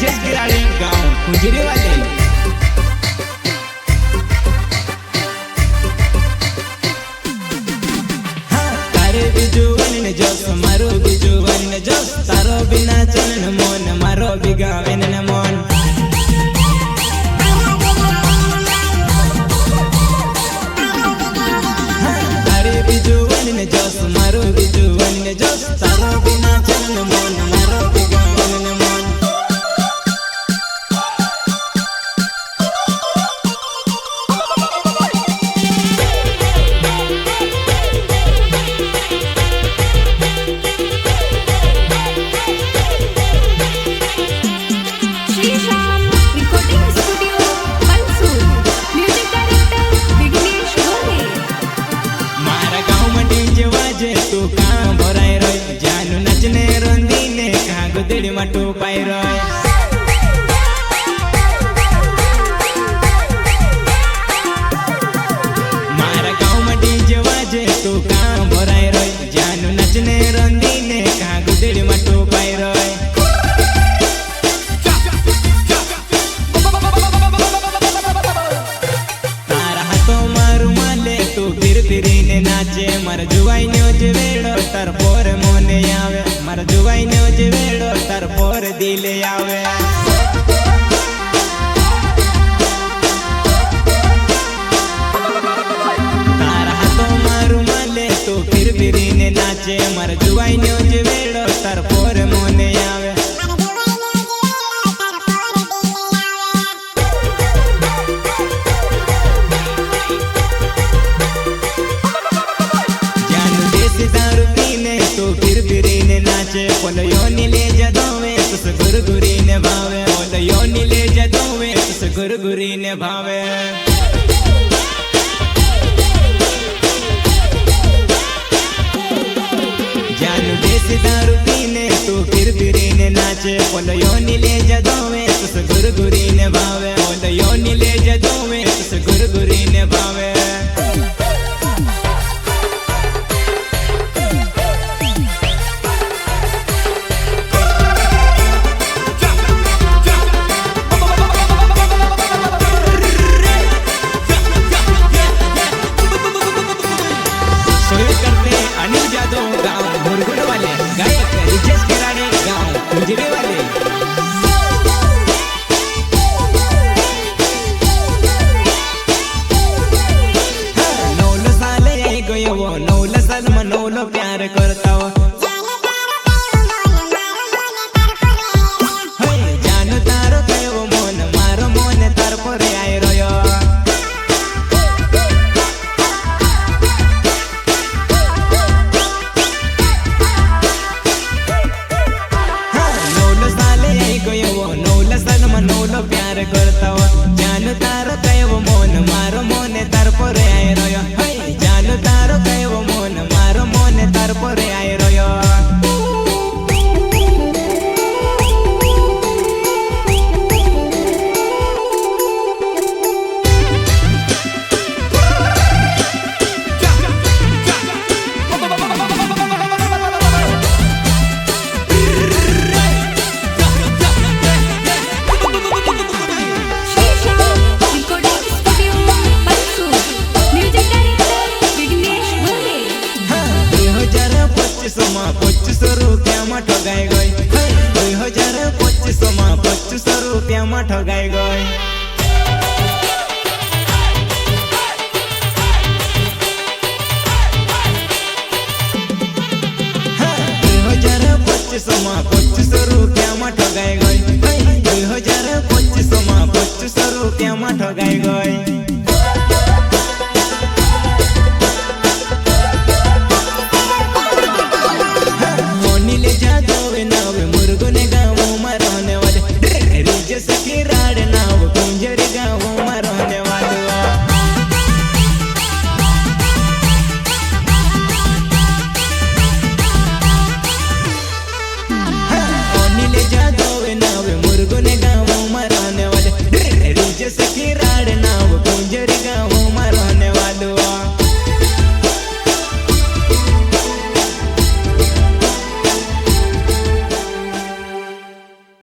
रिजेश गिराड़े गाँव कुंजरी वाले। બીજું જોશ મારું બીજું જોશ તારો બિના ચલન મોન મારો બીગાવે ને મોન તારે બીજું જોશ મારું બીજું જોશ તારો બિના ચલન મોન મારો બીગાવે ને મોન માટું પાઈ રોય મારા ગામમાં ડીજે વાજે તું કાં ભરાય રોય જાનું નચને રંદીને કાં ગુદડી માટું પાઈ રોય તારા હાથો મારું માલે તું ફીર ફીરીને નાચે મારા જુવાઈનો જ વેડો તાર પોર મોને આવે મારા જુવાઈનો જ વેડો તાર પોર દિલે આવે તારા હાથો મારું માલે તું ફીર ફીરીને નાચે મારા જુવાઈનો જ વેડો તાર પોર મોને આવે જાનું દેશી દારૂ પીને તું ફીર ફીરીને નાચે પોલયોની લે જદોવે તુસ ગુરગુરીને ભાવે પોલયોની લે જદોવે તુસ ગુરગુરીને ભાવે જાનું દેશી દારૂ પીને તું ફીર ફીરીને નાચે પોલયોની લે જદોવે તુસ ગુરગુરીને ભાવે પોલયોની લે જદોવે તુસ ગુરગુરીને ભાવે कुंजरी वाले नौलो साल आई गयो वो नौलो साल में नौलो प्यार करता हो जानो तारो कयो मोन मारो मोन तार पर आई रयो नौलो प्यार करता हो जान तारो कयो मोन मारो मोने तार पर आए रयो जान तारो कयो मोन मारो मोने तार पर आए रयो ठगाई गई 2025 में 2500 रुपया में ठगाई गई 2025 में 2500 रुपया में ठगाई गई 2025 में 2500 रुपया में ठगाई गई मुर्गो ने गाँव में रहने वाले रिजेश गिराड़े